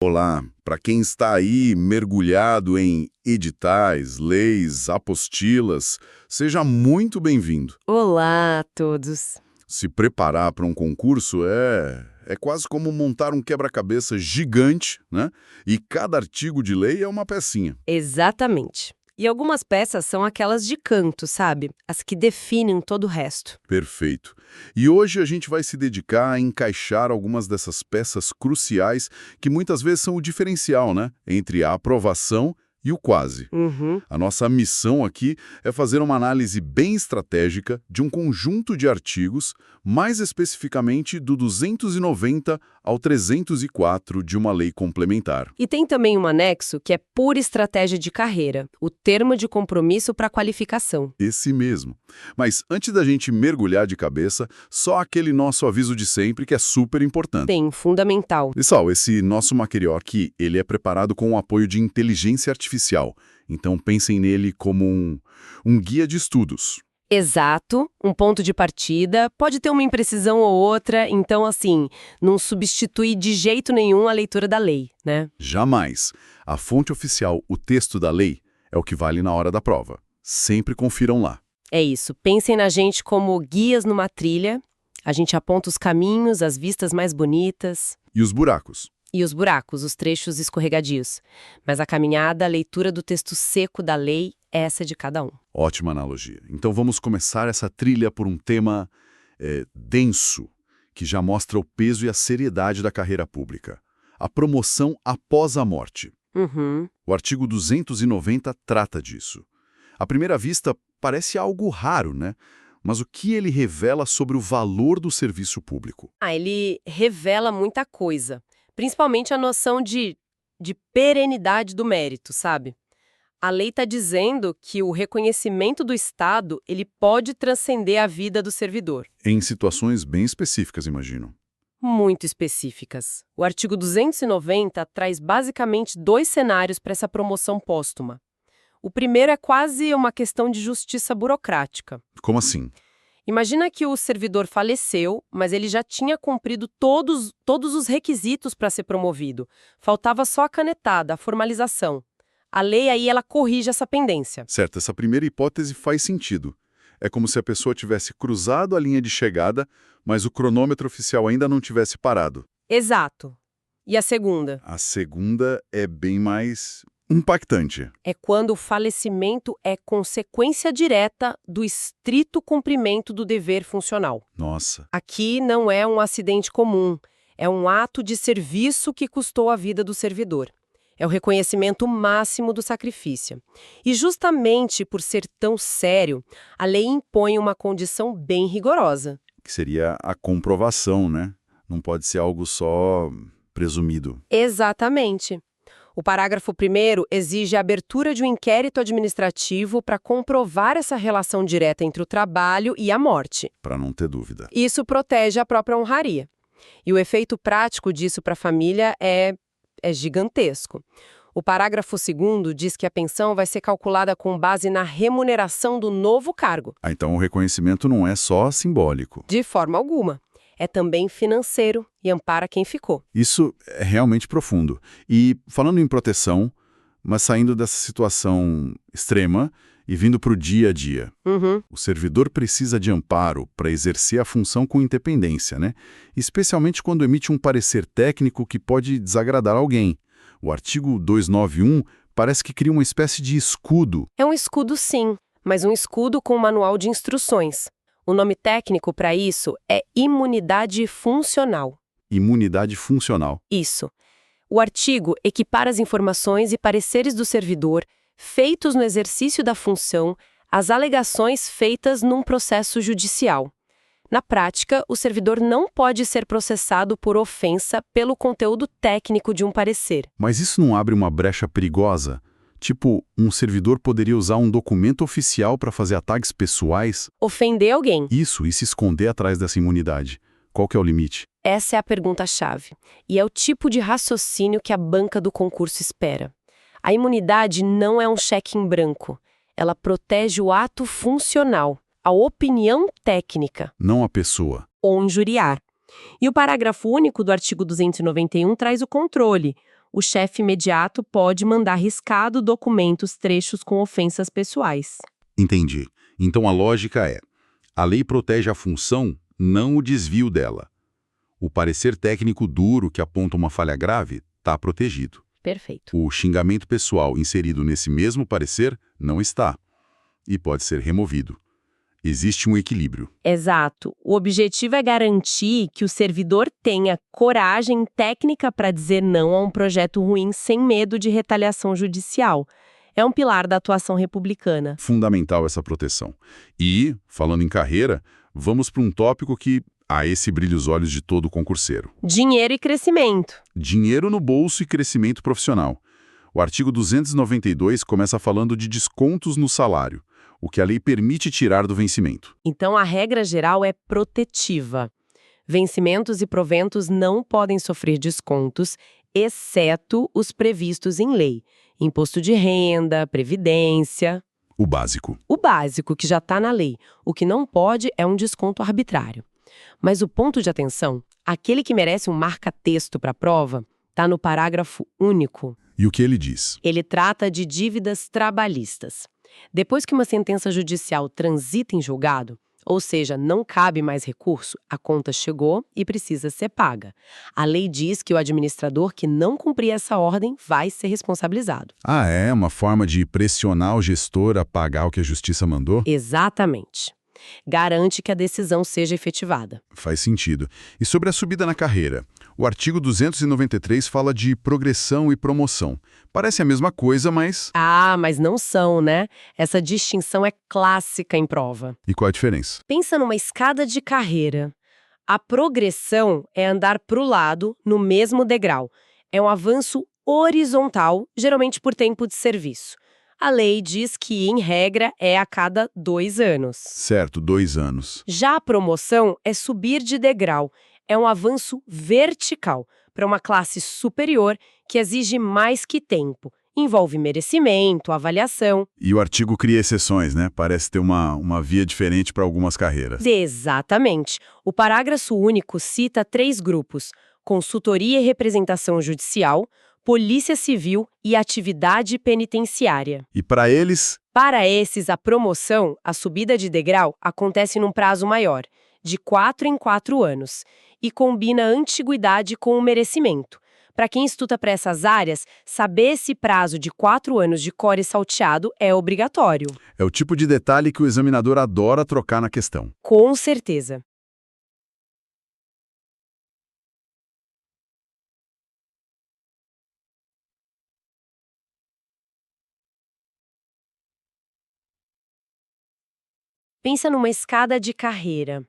Olá, para quem está aí mergulhado em editais, leis, apostilas, seja muito bem-vindo. Olá a todos! Se preparar para um concurso é quase como montar um quebra-cabeça gigante, né? E cada artigo de lei é uma pecinha. Exatamente. E algumas peças são aquelas de canto, sabe? As que definem todo o resto. Perfeito. E hoje a gente vai se dedicar a encaixar algumas dessas peças cruciais que muitas vezes são o diferencial, né? Entre a aprovação e o quase. Uhum. A nossa missão aqui é fazer uma análise bem estratégica de um conjunto de artigos, mais especificamente do 290 ao 304 de uma lei complementar. E tem também um anexo que é pura estratégia de carreira, o termo de compromisso para qualificação. Esse mesmo. Mas antes da gente mergulhar de cabeça, só aquele nosso aviso de sempre que é super importante. Tem, fundamental. Pessoal, esse nosso material aqui, ele é preparado com o apoio de inteligência artificial. Então pensem nele como um guia de estudos. Exato, um ponto de partida, pode ter uma imprecisão ou outra, então assim, não substitui de jeito nenhum a leitura da lei, né? Jamais. A fonte oficial, o texto da lei, é o que vale na hora da prova. Sempre confiram lá. É isso, pensem na gente como guias numa trilha, a gente aponta os caminhos, as vistas mais bonitas. E os buracos? E os buracos, os trechos escorregadios. Mas a caminhada, a leitura do texto seco da lei, essa é de cada um. Ótima analogia. Então vamos começar essa trilha por um tema denso, que já mostra o peso e a seriedade da carreira pública. A promoção após a morte. Uhum. O artigo 290 trata disso. À primeira vista, parece algo raro, né? Mas o que ele revela sobre o valor do serviço público? Ele revela muita coisa. Principalmente a noção de perenidade do mérito, sabe? A lei está dizendo que o reconhecimento do Estado ele pode transcender a vida do servidor. Em situações bem específicas, imagino. Muito específicas. O artigo 290 traz basicamente dois cenários para essa promoção póstuma. O primeiro é quase uma questão de justiça burocrática. Como assim? Imagina que o servidor faleceu, mas ele já tinha cumprido todos os requisitos para ser promovido. Faltava só a canetada, a formalização. A lei aí, ela corrige essa pendência. Certo, essa primeira hipótese faz sentido. É como se a pessoa tivesse cruzado a linha de chegada, mas o cronômetro oficial ainda não tivesse parado. Exato. E a segunda? A segunda é bem mais impactante. É quando o falecimento é consequência direta do estrito cumprimento do dever funcional. Nossa. Aqui não é um acidente comum, é um ato de serviço que custou a vida do servidor. É o reconhecimento máximo do sacrifício. E justamente por ser tão sério, a lei impõe uma condição bem rigorosa. Que seria a comprovação, né? Não pode ser algo só presumido. Exatamente. O parágrafo 1º exige a abertura de um inquérito administrativo para comprovar essa relação direta entre o trabalho e a morte. Para não ter dúvida. Isso protege a própria honraria. E o efeito prático disso para a família é gigantesco. O parágrafo 2º diz que a pensão vai ser calculada com base na remuneração do novo cargo. Então o reconhecimento não é só simbólico. De forma alguma. É também financeiro e ampara quem ficou. Isso é realmente profundo. E falando em proteção, mas saindo dessa situação extrema e vindo para o dia a dia. Uhum. O servidor precisa de amparo para exercer a função com independência, né? Especialmente quando emite um parecer técnico que pode desagradar alguém. O artigo 291 parece que cria uma espécie de escudo. É um escudo, sim, mas um escudo com um manual de instruções. O nome técnico para isso é imunidade funcional. Imunidade funcional. Isso. O artigo equipara as informações e pareceres do servidor feitos no exercício da função às alegações feitas num processo judicial. Na prática, o servidor não pode ser processado por ofensa pelo conteúdo técnico de um parecer. Mas isso não abre uma brecha perigosa? Tipo, um servidor poderia usar um documento oficial para fazer ataques pessoais? Ofender alguém. Isso, e se esconder atrás dessa imunidade. Qual que é o limite? Essa é a pergunta-chave. E é o tipo de raciocínio que a banca do concurso espera. A imunidade não é um cheque em branco. Ela protege o ato funcional, a opinião técnica. Não a pessoa. Ou injuriar. E o parágrafo único do artigo 291 traz o controle. o chefe imediato pode mandar riscado documentos, trechos com ofensas pessoais. Entendi. Então a lógica é: a lei protege a função, não o desvio dela. O parecer técnico duro que aponta uma falha grave está protegido. Perfeito. O xingamento pessoal inserido nesse mesmo parecer não está e pode ser removido. Existe um equilíbrio. Exato. O objetivo é garantir que o servidor tenha coragem técnica para dizer não a um projeto ruim sem medo de retaliação judicial. É um pilar da atuação republicana. Fundamental essa proteção. E, falando em carreira, vamos para um tópico que a esse brilha os olhos de todo concurseiro. Dinheiro e crescimento. Dinheiro no bolso e crescimento profissional. O artigo 292 começa falando de descontos no salário, o que a lei permite tirar do vencimento. Então, a regra geral é protetiva. Vencimentos e proventos não podem sofrer descontos, exceto os previstos em lei. Imposto de renda, previdência. O básico. O básico, que já está na lei. O que não pode é um desconto arbitrário. Mas o ponto de atenção, aquele que merece um marca-texto para a prova, está no parágrafo único. E o que ele diz? Ele trata de dívidas trabalhistas. Depois que uma sentença judicial transita em julgado, ou seja, não cabe mais recurso, a conta chegou e precisa ser paga. A lei diz que o administrador que não cumprir essa ordem vai ser responsabilizado. Ah, é? Uma forma de pressionar o gestor a pagar o que a justiça mandou? Exatamente. Garante que a decisão seja efetivada. Faz sentido. E sobre a subida na carreira? O artigo 293 fala de progressão e promoção. Parece a mesma coisa, mas... Mas não são, né? Essa distinção é clássica em prova. E qual a diferença? Pensa numa escada de carreira. A progressão é andar para o lado, no mesmo degrau. É um avanço horizontal, geralmente por tempo de serviço. A lei diz que, em regra, é a cada 2 anos. Certo, 2 anos. Já a promoção é subir de degrau. É um avanço vertical para uma classe superior que exige mais que tempo. Envolve merecimento, avaliação. E o artigo cria exceções, né? Parece ter uma via diferente para algumas carreiras. Exatamente. O parágrafo único cita 3 grupos: consultoria e representação judicial, polícia civil e atividade penitenciária. E para eles? Para esses, a promoção, a subida de degrau, acontece num prazo maior, de 4 em 4 anos, e combina a antiguidade com o merecimento. Para quem estuda para essas áreas, saber esse prazo de 4 anos de core salteado é obrigatório. É o tipo de detalhe que o examinador adora trocar na questão. Com certeza. Pensa numa escada de carreira.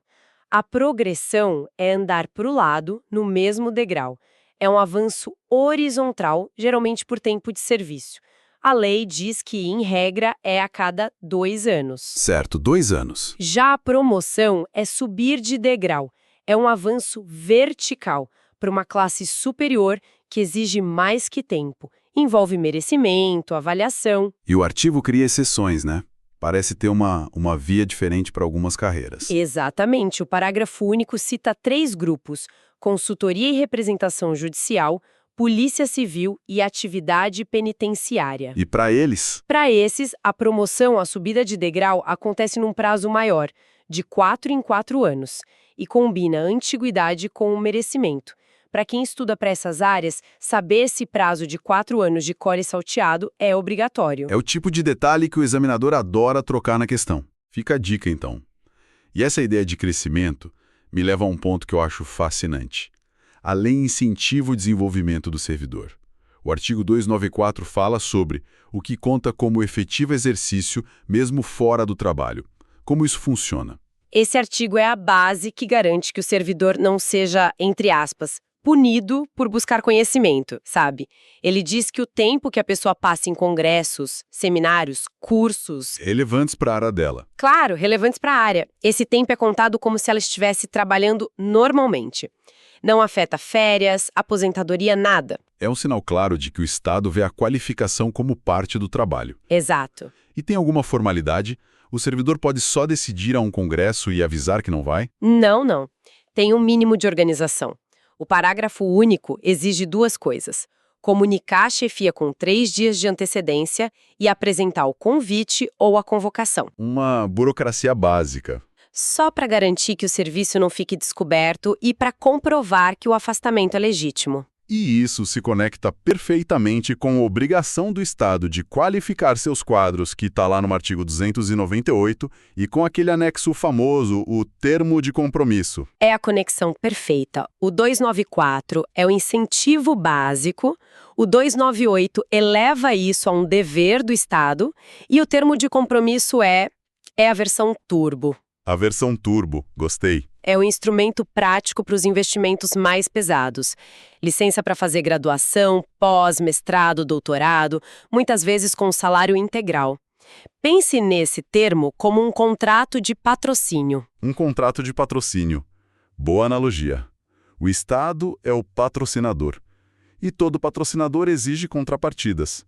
A progressão é andar para o lado, no mesmo degrau. É um avanço horizontal, geralmente por tempo de serviço. A lei diz que, em regra, é a cada 2 anos. Certo, 2 anos. Já a promoção é subir de degrau. É um avanço vertical para uma classe superior que exige mais que tempo. Envolve merecimento, avaliação. E o artigo cria exceções, né? Parece ter uma via diferente para algumas carreiras. Exatamente. O parágrafo único cita 3 grupos: consultoria e representação judicial, polícia civil e atividade penitenciária. E para eles? Para esses, a promoção, a subida de degrau, acontece num prazo maior, de 4 em 4 anos, e combina a antiguidade com o merecimento. Para quem estuda para essas áreas, saber esse prazo de 4 anos de core salteado é obrigatório. É o tipo de detalhe que o examinador adora trocar na questão. Fica a dica, então. E essa ideia de crescimento me leva a um ponto que eu acho fascinante. A lei incentiva o desenvolvimento do servidor. O artigo 294 fala sobre o que conta como efetivo exercício mesmo fora do trabalho. Como isso funciona? Esse artigo é a base que garante que o servidor não seja, entre aspas, punido por buscar conhecimento, sabe? Ele diz que o tempo que a pessoa passa em congressos, seminários, cursos... Relevantes para a área dela. Claro, relevantes para a área. Esse tempo é contado como se ela estivesse trabalhando normalmente. Não afeta férias, aposentadoria, nada. É um sinal claro de que o Estado vê a qualificação como parte do trabalho. Exato. E tem alguma formalidade? O servidor pode só decidir a um congresso e avisar que não vai? Não. Tem um mínimo de organização. O parágrafo único exige 2 coisas: comunicar a chefia com 3 dias de antecedência e apresentar o convite ou a convocação. Uma burocracia básica. Só para garantir que o serviço não fique descoberto e para comprovar que o afastamento é legítimo. E isso se conecta perfeitamente com a obrigação do Estado de qualificar seus quadros, que está lá no artigo 298, e com aquele anexo famoso, o termo de compromisso. É a conexão perfeita. O 294 é o incentivo básico, o 298 eleva isso a um dever do Estado, e o termo de compromisso é a versão turbo. A versão turbo, gostei. É o instrumento prático para os investimentos mais pesados. Licença para fazer graduação, pós, mestrado, doutorado, muitas vezes com salário integral. Pense nesse termo como um contrato de patrocínio. Um contrato de patrocínio. Boa analogia. O Estado é o patrocinador. E todo patrocinador exige contrapartidas.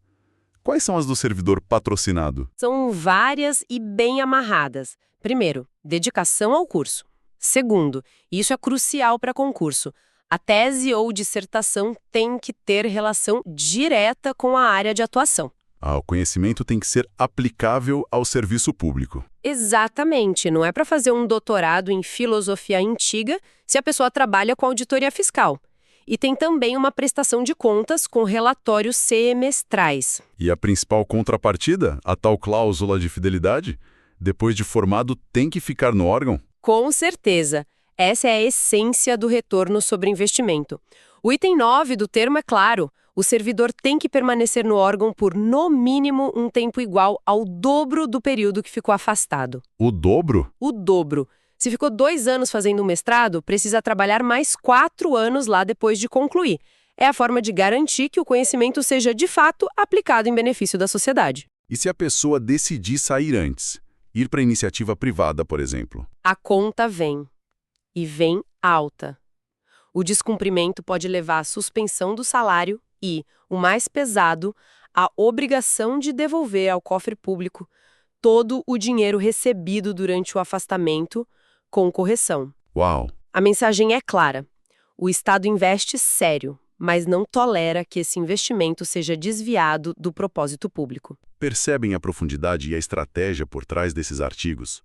Quais são as do servidor patrocinado? São várias e bem amarradas. Primeiro, dedicação ao curso. Segundo, isso é crucial para concurso. A tese ou dissertação tem que ter relação direta com a área de atuação. O conhecimento tem que ser aplicável ao serviço público. Exatamente, não é para fazer um doutorado em filosofia antiga se a pessoa trabalha com auditoria fiscal. E tem também uma prestação de contas com relatórios semestrais. E a principal contrapartida, a tal cláusula de fidelidade? Depois de formado, tem que ficar no órgão? Com certeza. Essa é a essência do retorno sobre investimento. O item 9 do termo é claro. O servidor tem que permanecer no órgão por, no mínimo, um tempo igual ao dobro do período que ficou afastado. O dobro? O dobro. Se ficou 2 anos fazendo um mestrado, precisa trabalhar mais 4 anos lá depois de concluir. É a forma de garantir que o conhecimento seja, de fato, aplicado em benefício da sociedade. E se a pessoa decidir sair antes? Ir para iniciativa privada, por exemplo? A conta vem. E vem alta. O descumprimento pode levar à suspensão do salário e, o mais pesado, à obrigação de devolver ao cofre público todo o dinheiro recebido durante o afastamento, com correção. Uau! A mensagem é clara. O Estado investe sério, mas não tolera que esse investimento seja desviado do propósito público. Percebem a profundidade e a estratégia por trás desses artigos?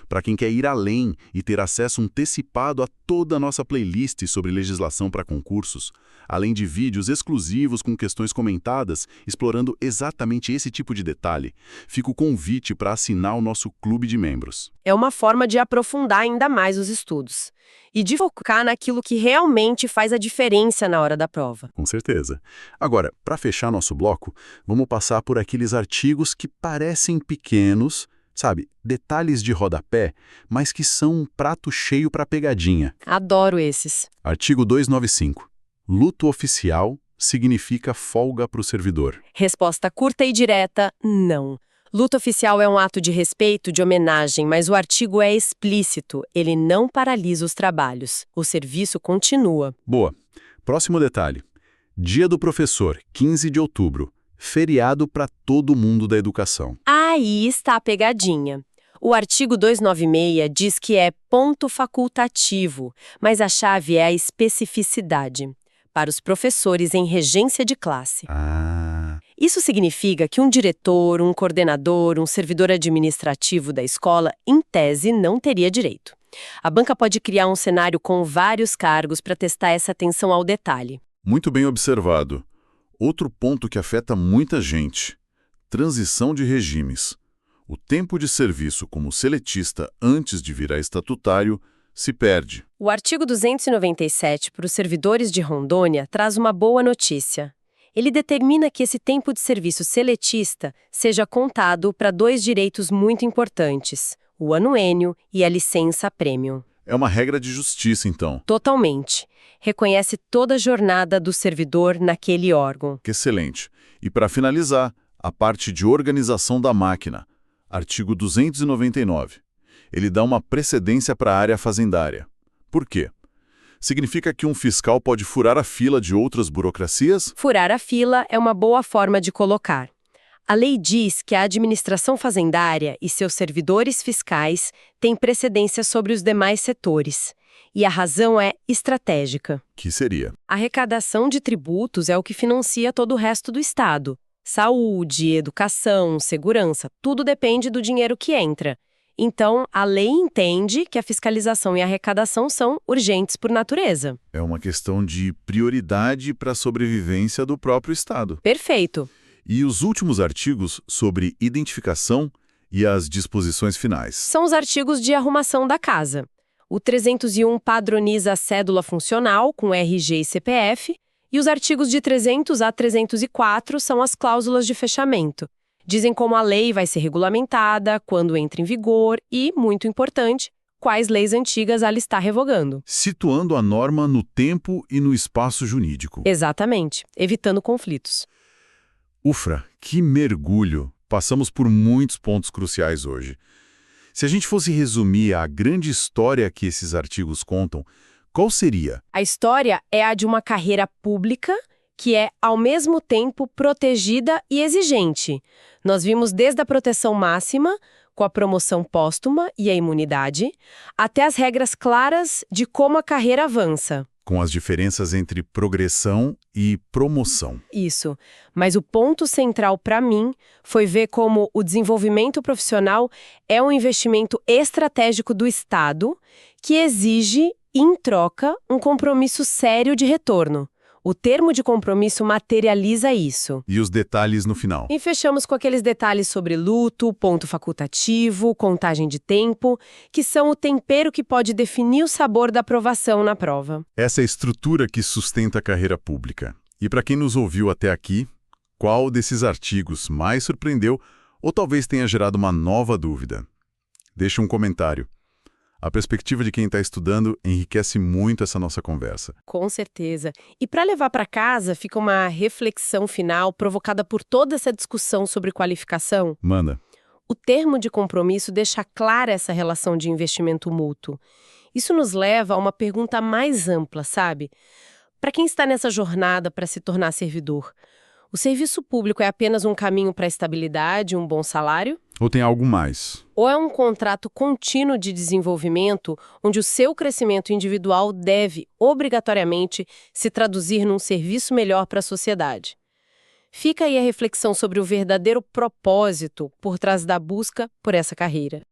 Para quem quer ir além e ter acesso antecipado a toda a nossa playlist sobre legislação para concursos, além de vídeos exclusivos com questões comentadas, explorando exatamente esse tipo de detalhe, fica o convite para assinar o nosso clube de membros. É uma forma de aprofundar ainda mais os estudos e de focar naquilo que realmente faz a diferença na hora da prova. Com certeza. Agora, para fechar nosso bloco, vamos passar por aqueles artigos que parecem pequenos, sabe, detalhes de rodapé, mas que são um prato cheio para pegadinha. Adoro esses. Artigo 295. Luto oficial significa folga para o servidor. Resposta curta e direta, não. Luto oficial é um ato de respeito, de homenagem, mas o artigo é explícito. Ele não paralisa os trabalhos. O serviço continua. Boa. Próximo detalhe. Dia do professor, 15 de outubro. Feriado para todo mundo da educação. Aí está a pegadinha. O artigo 296 diz que é ponto facultativo, mas a chave é a especificidade. Para os professores em regência de classe. Isso significa que um diretor, um coordenador, um servidor administrativo da escola, em tese, não teria direito. A banca pode criar um cenário com vários cargos para testar essa atenção ao detalhe. Muito bem observado. Outro ponto que afeta muita gente. Transição de regimes. O tempo de serviço como seletista antes de virar estatutário se perde. O artigo 297 para os servidores de Rondônia traz uma boa notícia. Ele determina que esse tempo de serviço seletista seja contado para 2 direitos muito importantes, o anuênio e a licença premium. É uma regra de justiça, então. Totalmente. Reconhece toda a jornada do servidor naquele órgão. Que excelente. E para finalizar, a parte de organização da máquina. Artigo 299. Ele dá uma precedência para a área fazendária. Por quê? Significa que um fiscal pode furar a fila de outras burocracias? Furar a fila é uma boa forma de colocar. A lei diz que a administração fazendária e seus servidores fiscais têm precedência sobre os demais setores. E a razão é estratégica. Que seria? A arrecadação de tributos é o que financia todo o resto do Estado. Saúde, educação, segurança, tudo depende do dinheiro que entra. Então, a lei entende que a fiscalização e a arrecadação são urgentes por natureza. É uma questão de prioridade para a sobrevivência do próprio Estado. Perfeito. E os últimos artigos sobre identificação e as disposições finais? São os artigos de arrumação da casa. O 301 padroniza a cédula funcional com RG e CPF, e os artigos de 300 a 304 são as cláusulas de fechamento. Dizem como a lei vai ser regulamentada, quando entra em vigor e, muito importante, quais leis antigas ela está revogando. Situando a norma no tempo e no espaço jurídico. Exatamente, evitando conflitos. Ufra, que mergulho! Passamos por muitos pontos cruciais hoje. Se a gente fosse resumir a grande história que esses artigos contam, qual seria? A história é a de uma carreira pública que é, ao mesmo tempo, protegida e exigente. Nós vimos desde a proteção máxima, com a promoção póstuma e a imunidade, até as regras claras de como a carreira avança. Com as diferenças entre progressão e promoção. Isso. Mas o ponto central para mim foi ver como o desenvolvimento profissional é um investimento estratégico do Estado que exige, em troca, um compromisso sério de retorno. O termo de compromisso materializa isso. E os detalhes no final? E fechamos com aqueles detalhes sobre luto, ponto facultativo, contagem de tempo, que são o tempero que pode definir o sabor da aprovação na prova. Essa é a estrutura que sustenta a carreira pública. E para quem nos ouviu até aqui, qual desses artigos mais surpreendeu ou talvez tenha gerado uma nova dúvida? Deixe um comentário. A perspectiva de quem está estudando enriquece muito essa nossa conversa. Com certeza. E para levar para casa, fica uma reflexão final provocada por toda essa discussão sobre qualificação. Manda. O termo de compromisso deixa clara essa relação de investimento mútuo. Isso nos leva a uma pergunta mais ampla, sabe? Para quem está nessa jornada para se tornar servidor, o serviço público é apenas um caminho para a estabilidade, um bom salário? Ou tem algo mais? Ou é um contrato contínuo de desenvolvimento onde o seu crescimento individual deve, obrigatoriamente, se traduzir num serviço melhor para a sociedade? Fica aí a reflexão sobre o verdadeiro propósito por trás da busca por essa carreira.